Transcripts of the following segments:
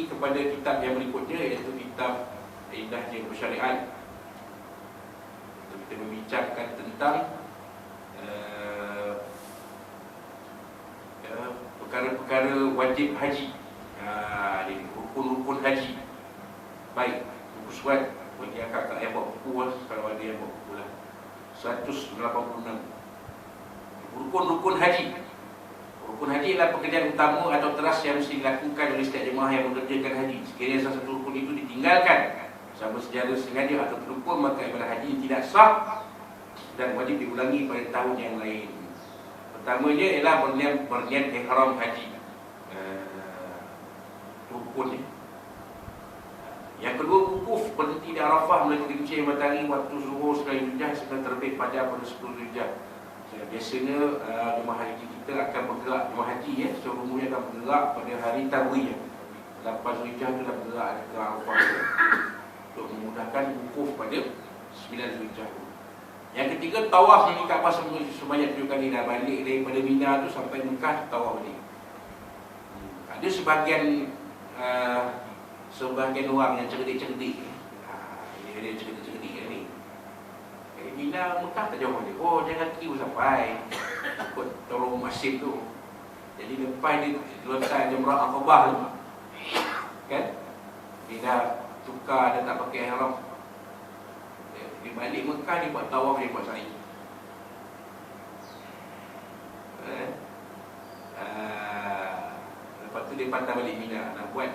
pergi kepada kitab yang berikutnya, iaitu kitab Indahnya Bersyariat. Kita membicarakan tentang perkara-perkara wajib haji, rukun-rukun haji. Baik, buku surat bagi akak-akak yang bawa buku, kalau ada yang bawa buku lah, 186. Rukun-rukun haji. Rukun haji adalah pekerjaan utama atau teras yang mesti dilakukan oleh setiap jemaah yang mengerjakan haji. Sekiranya salah satu rukun itu ditinggalkan sama secara sengaja atau terlupa, maka ibadah haji tidak sah dan wajib diulangi pada tahun yang lain. Pertamanya ialah berniat ihram haji, rukunnya. Yang kedua, wukuf, berhenti di Arafah mulai tergelincir matahari waktu zuhur sekali Zulhijjah sehingga terbit fajar pada 10 Zulhijjah. Biasanya jemaah haji kita akan bergerak, jemaah haji secara umumnya akan bergerak pada hari Tarwiyah. 8 Zulhijjah itu dah bergerak ke Arafah untuk memudahkan wukuf pada 9 Zulhijjah. Yang ketiga, tawaf di Kaabah sebanyak 7 kali. Dah balik daripada Mina tu sampai Mekah, tawaf balik. Ada sebahagian orang yang cerdik-cerdik, dia cerdik-cerdik ni. Mina Mekah tak jauh dia. Oh, jangan kaki sampai ikut tolong masjid tu. Jadi lepas dia lontar Jamrah Aqabah tu, kan, dia dah tukar, dah tak pakai ihram. Dia balik Mekah, dia buat tawaf, dia buat sa'i. Lepas tu dia patah balik Mina, nak buat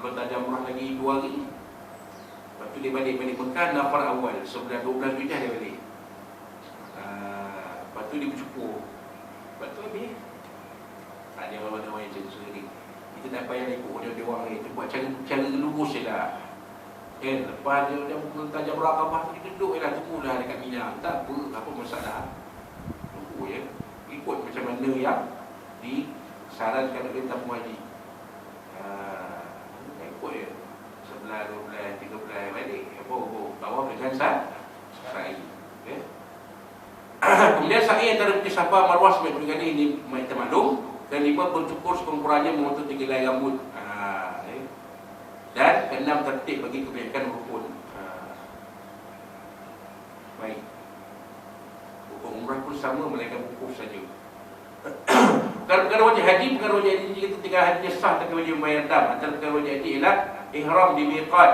lontar Jamrah lagi 2 hari. Lepas tu dia balik Mekah, nafar awal 11-12 Zulhijjah dia balik. Lepas tu dia bercukur. Lepas tu habis. Ada orang-orang yang macam ni. Kita tak payah ikut dia orang ni. Kita buat cara lurus je lah. Kan, lepas dia lontar Jamrah Aqabah tu, dia duduk je lah, tunggulah dekat Mina. Tak apa masalah. Tunggu je. Ikut macam mana yang disarankan oleh tamu haji. Ikut je. 11, 12, 13 balik. Tawaf dengan sa'i. Okay. Kemudian sa'i antara Bukit Safa Marwah sebanyak 3 kali, ini kita maklum. Dan 5, bercukur sekurang-kurangnya memotong 3 helai rambut. Dan 6, tertib bagi kebanyakan rukun. Baik. Rukun umrah pun sama, melainkan wukuf saja. Perkara wajib haji, perkara wajib haji jika tinggal haji sah tak wajib membayar dam. Antara perkara wajib haji ialah ihram di miqat.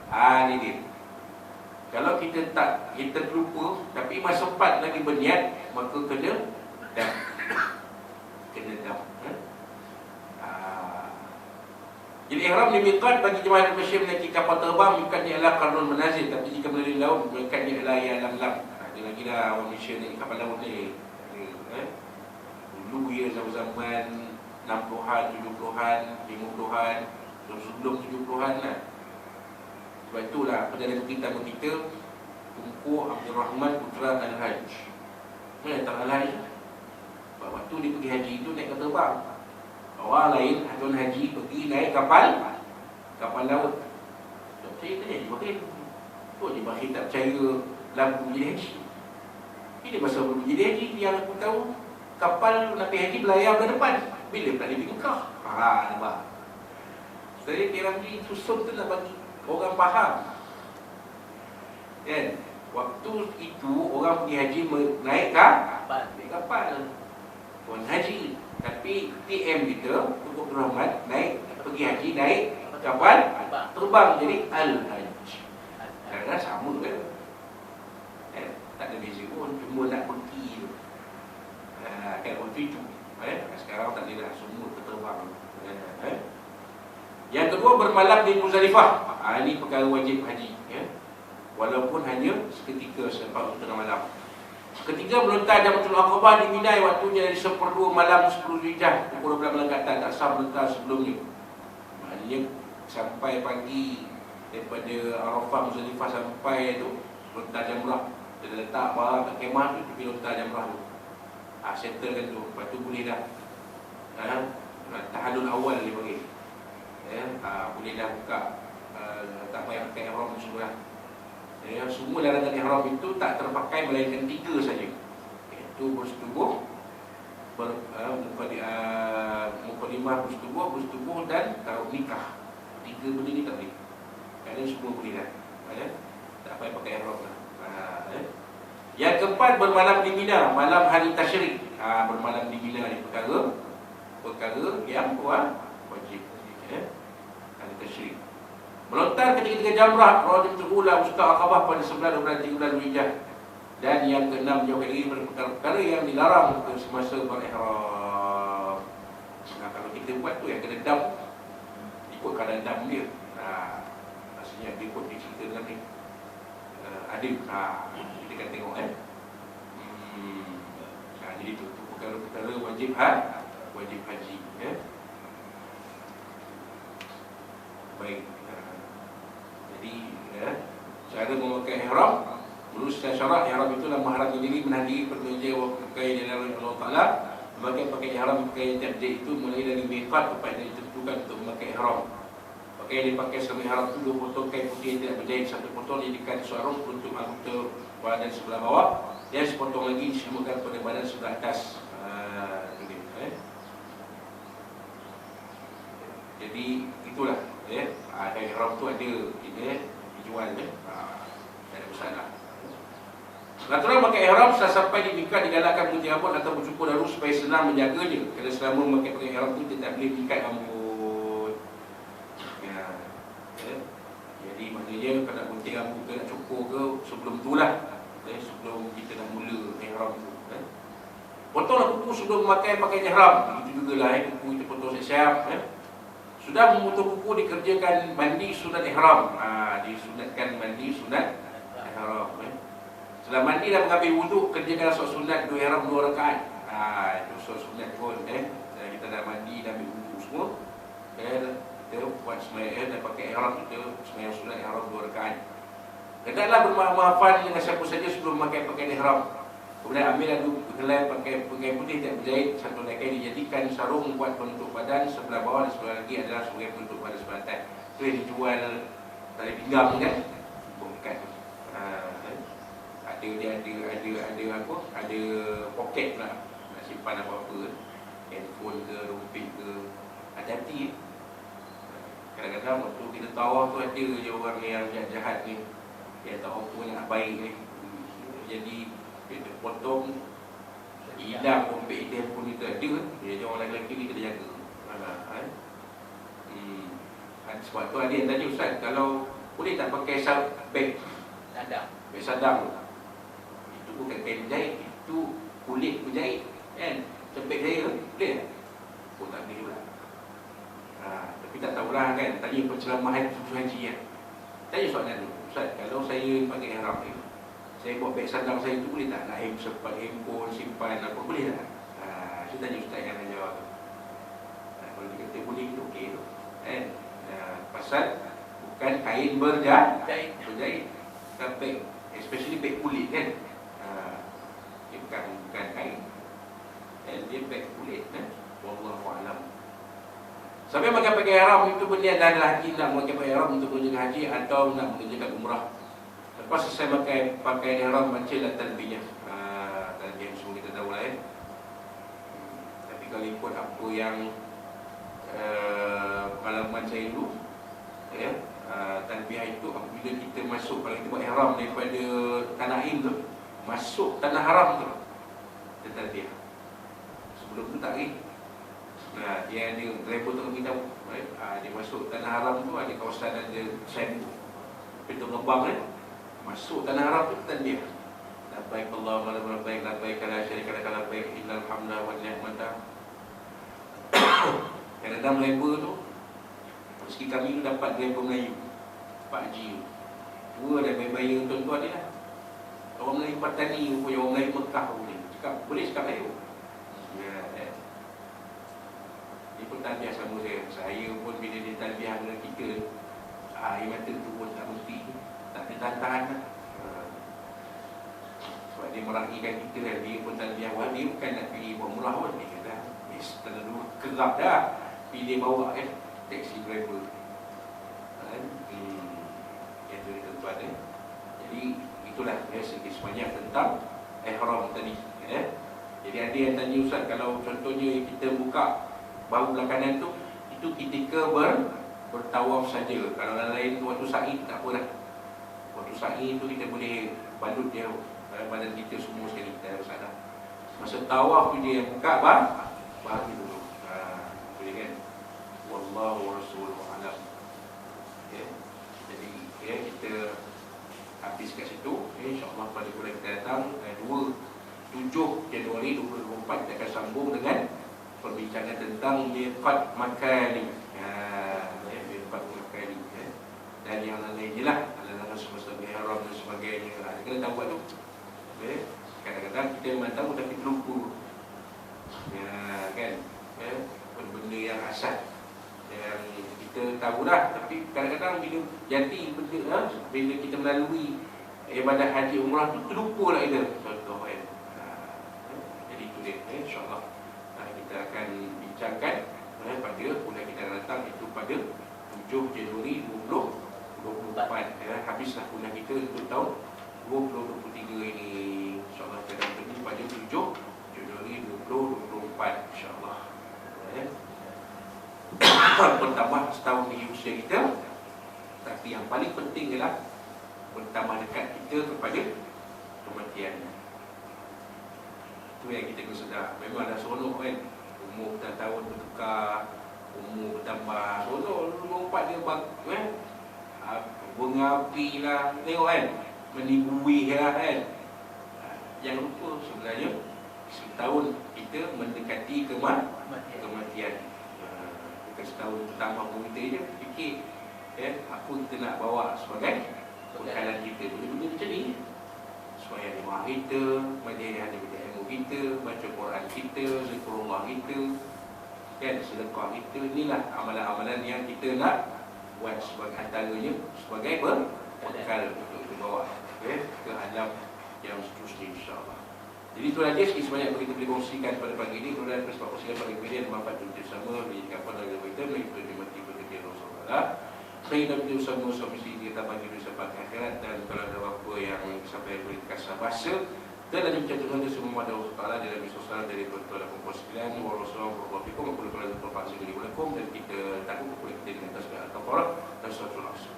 Ini dia. Kalau kita terlupa tapi masih sempat lagi berniat, maka kena dam. Kena dam. Jadi ihram di miqat bagi jemaah Malaysia menaiki kapal terbang, miqatnya ialah Qarnul Manazil. Tapi jika melalui laut, miqatnya ialah Ya Lam-Lam. Ada lagi lah orang Malaysia naik kapal laut ni. Dulu ya, zaman 60-an, 70-an, 50-an, sebelum 70-an lah. Sebab itulah perdana pertama kita, Tunku Abdul Rahman Putra Al-Hajj. Mana tak Al-Hajj? Sebab waktu dia pergi haji itu naik kapal terbang. Orang lain, tuan haji pergi naik kapal laut. Tak percaya tanya Jibril. Tu Jibril tak percaya lampu jadi haji. Ini pasal belum jadi haji, yang aku tahu kapal Nabi haji berlayar ke depan. Bila pula dia pergi Mekah? Nampak. Saya kira ni susun tu nak bagi orang faham. Kan? Waktu itu orang pergi haji naik kapal. Tuan haji. Tapi TM kita, Tunku Rahmat, pergi haji naik kapal terbang. Jadi Al-Hajj. Kadang-kadang sama kan? Tak ada beza pun, cuma nak pergi tu. Kan waktu itu. Sekarang tak ada dah, semua terbang. Yang kedua, bermalam di Muzdalifah. Ini perkara wajib haji, walaupun hanya seketika selepas tengah malam. Ketiga, melontar Jamratul Aqabah di Mina waktunya dari 1/2 malam 10 Zulhijjah, pukul 12 malam ke atas. Tak sah melontar sebelumnya. Maknanya sampai pagi daripada Arafah Muzdalifah sampai tu lontar jamrah. Dia letak barang kat kemah tu, pergi lontar jamrah tu. Settlekan tu. Lepas tu boleh dah tahallul awal dia panggil. Boleh dah buka, tak payah pakai ihram semua. Semua larangan ihram itu tak terpakai melainkan 3 saja, iaitu bersetubuh, mukadimah bersetubuh dan nikah. 3 benda ni tak boleh. Kerana semua boleh dah. Tak payah pakai ihram lah. Yang keempat, bermalam di Mina, malam hari tasyrik. Bermalam di Mina ni perkara yang wajib. Hari tasyrik. Melontar ketika jamrah Rajul Ula Usta Aqabah pada 9 bulan 3 bulan Zulhijjah. Dan yang keenam, jauhkan diri pada perkara-perkara yang dilarang semasa berihram. Kalau kita buat tu yang kena dam, ikut keadaan dam dia. Maksudnya dia pun dicerita dalam ni. Ada. Kita akan tengok jadi tu perkara-perkara wajib haji. Baik. Jadi cara memakai ihram, menurut secara syarak, ihram itu adalah mahram diri, menahan diri berkerja pakaian yang dilarang Allah Taala. Memakai pakaian ihram, pakaian tabdid itu mulai dari miqat tempat yang ditentukan untuk memakai ihram. Pakaian yang dipakai selama ihram itu 2 potong kain putih yang tidak berjahit, 1 potong dijadikan sarung untuk anggota badan sebelah bawah, dan sepotong lagi disamakan pada badan sebelah atas. Jadi itulah kain ihram tu ada dijual tak ada masalah. Aturan pakai ihram setelah sampai di miqat digalakkan gunting rambut atau bercukur darah supaya senang menjaganya. Kerana selama memakai pakaian ihram tu tidak boleh mengikat rambut. Jadi maknanya kalau nak gunting rambut ke nak cukur ke, sebelum tu lah, sebelum kita nak mula ihram tu. Potonglah kuku sebelum memakai pakaian ihram. Begitu jugalah kuku kita potong siap-siap. Sudah memotong kuku dikerjakan mandi sunat ihram. Disunatkan mandi sunat ihram. Setelah mandi dah mengambil wuduk, kerjakan solat sunat 2 ihram 2 rakaat. Itu solat sunat pun. Kita dah mandi, dah ambil wuduk semua. Kita buat sembahyang dan pakai ihram, kita sembahyang sunat ihram 2 rakaat. Hendaklah bermaaf-maafan dengan siapa saja sebelum memakai pakaian ihram. Kemudian ambil lalu helai pakai pakaian putih tak berjahit, satu helai kain dijadikan sarung buat penutup badan sebelah bawah dan sebelah lagi adalah sebagai penutup badan sebelah atas. Itu yang dijual tali pinggang kan? Bukan. Ada apa? Ada poket lah, nak simpan apa-apa, handphone ke, dompet ke. Hati-hati. Kadang-kadang waktu kita tawaf tu ada je orang yang jahat ni, yang tak apa nak baik ni. Jadi kita potong, hilang dompet dia pun kita ada. Dia orang lelaki ni kita jaga. Sebab tu ada yang tanya, Ustaz, kalau boleh tak pakai beg sadang? Itu bukan kain berjahit, itu kulit berjahit kan? Beg saya boleh tak? Oh tak boleh pula. Tapi tak tahulah kan, tanya penceramahan khusus haji kan. Tanya soalan dulu, Ustaz, kalau saya pakai ihram ni, saya buat beg sadang saya tu boleh tak? Nak sempat handphone, simpan apa, boleh tak? Saya tanya Ustaz yang nak jawab. Kalau dia kata boleh, itu okey tu kan? Pasal bukan kain berjahit, beg, especially beg kulit kan. Dia bukan kain, dia beg kulit kan. Wallahu a'lam. Sampai pakai ihram itu berniat adalah haji, nak memakai pakaian ihram untuk menunjukkan haji atau nak menunjukkan umrah. Lepas selesai pakai pakaian ihram, bacalah talbiyah. Talbiyah semua kita tahu lah Tapi kalau ikut apa yang pengalaman saya dulu, talbiyah itu apabila kita masuk, kalau kita buat ihram daripada tanah Ain tu, masuk tanah haram tu, kita talbiyah. Sebelum tu tak lagi. Dia ada driver tu kita tahu, dia masuk tanah haram tu, ada kawasan, ada sign pintu gerbang masuk tanah haram tu, talbiyah. Labbaik Allahumma labbaik, labbaik la syarika lak, labbaik innal hamda wan ni'mata. Kadang-kadang driver tu, meski kami tu dapat driver Melayu, Pak Haji tu, dua dah bayar tuan-tuan ni lah. Orang Melayu Patani, rupanya orang Melayu Mekah boleh cakap Melayu. Dia pun talbiyah sama saya pun bila dia talbiyah dengan kita, air mata tu pun tak berhenti, tak ada tahan-tahan lah. Sebab dia meraihkan kita kan, dia pun talbiyah. Wah, dia bukan nak pergi buat murah pun, dia kata terlalu kerap dah. Pergi dia bawa taxi driver yang tu dia tuan Jadi itulah sedikit sebanyak tentang ihram tadi. Jadi ada yang tanya, Ustaz, kalau contohnya kita buka bahu belakangan tu, itu ketika bertawaf saja. Kalau lain waktu sa'i tak apa dah. Waktu sa'i tu kita boleh balut dia badan kita semua sekali, tak ada masalah. Masa tawaf tu dia buka bagi dulu. Boleh kan? Wallahu rasuluhu alam. Ya. Jadi ya, kita habis kat situ. InsyaAllah pada bulan kita datang 7 Januari 2024 kita akan sambung dengan perbincangan tentang miqat makani. Miqat makani. Dan yang lain je lah, ala-ala semasa ihram dan sebagainya. Kita kena tahu buat tu. Kadang-kadang kita memang tahu tapi terlupa. Kan? Benda yang asal yang kita tahu dah, tapi kadang-kadang bila jadi benda bila kita melalui ibadah haji umrah tu terlupa lah kita. Contoh kan. Jadi itu dia. InsyaAllah kita akan bincangkan pada bulan kita datang, itu pada 7 Januari 2024. Habislah bulan kita untuk tahun 2023 ini. InsyaAllah kita akan bertemu pada 7 Januari 2024. InsyaAllah bertambah setahun di usia kita. Tapi yang paling penting ialah bertambah dekat kita kepada kematian. Itu yang kita kena sedar. Memang dah seronok kan, umur tahun bertukar, umur bertambah, seronok. 24 dia bunga api lah, tengok kan, menibuih lah kan. Jangan lupa sebenarnya setahun kita mendekati kematian. Bukan setahun bertambah umur kita je, fikir apa kita nak bawa sebagai bekalan kita. Benda-benda macam ni, supaya rumah kita, majlis ilmu kita, baca Quran kita, zikrullah kita, kan, sedekah kita. Inilah amalan-amalan yang kita nak buat sebagai antaranya, sebagai bekal untuk dibawa ke alam yang seterusnya, insyaAllah. Jadi itu saja sikit sebanyak yang kita boleh kongsikan pada pagi ini. Kemudian kita kongsikan pada pagi ini dan manfaat untuk bersama menjadikan pada kita mengikuti dimati pekerjaan Rasulullah. Saya dan kita bersama mesti kita bagi dosa pada akhirat. Dan kalau ada apa yang sampai boleh dikasih bahasa dan ada mencantumkan itu semua pada Allah Ta'ala dalam Isra dari Tuan-Tuan dan Puan sekalian. Wassalamualaikum warahmatullahi wabarakatuh. Dan kita takut kepada kita dengan tasbih al-kafarah dan suratul Asr.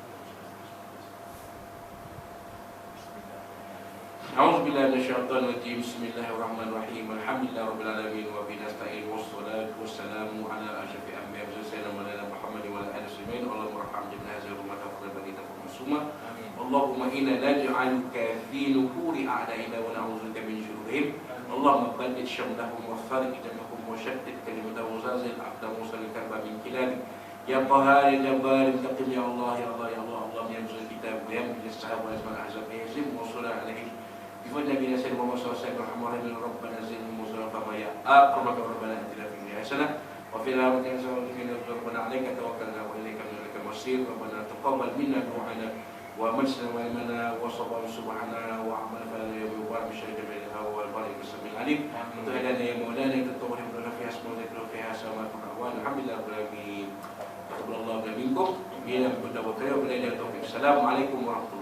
A'udzubillahi minasyaitonir rajim. Bismillahirrahmanirrahim. Alhamdulillahi rabbil alamin wa bihi nasta'in wassalatu wassalamu ala asyrafil anbiya'i wa sayyidina Muhammad wa ala alihi wasallam. Allahumma arham jami'a zurriyyatina wa baghita masuma. Allahumma inna naj'aluka fi nufuri a'da'ina wa na'udzubika min syururihim. Allahumma baddid syamlahum wa farij jam'ahum wa shaddid kalimatahum wa zalzil aqdamahum salika min kilab. Ya Qahhar ya Jabbar intaqim ya Allah ya Allah ya Allah. Allahumma ya muzzil kitab wa ya mujlis sahabat wal ahzab ya zim wa sallallahu alaihi بفضل نبينا سيدنا محمد صلى الله عليه وسلم ربنا زدنا مصطفى فما يا أكرمك ربنا أتنا في الدنيا حسنة وفي الآخرة حسنة ربنا عليك توكلنا وإليك المصير ربنا تقبل منا دعاءنا ومجلسنا وعلمنا وصبر سبحاننا وعمل فلا يوم يبارك بشرك بينها والبارك السميع العليم وتهدنا يا مولانا تطور لنا فيها اسمه وذكر فيها سماء الأهوال الحمد لله رب العالمين تقبل الله منكم بنا كنت وخير وبنا التوفيق السلام عليكم ورحمة الله.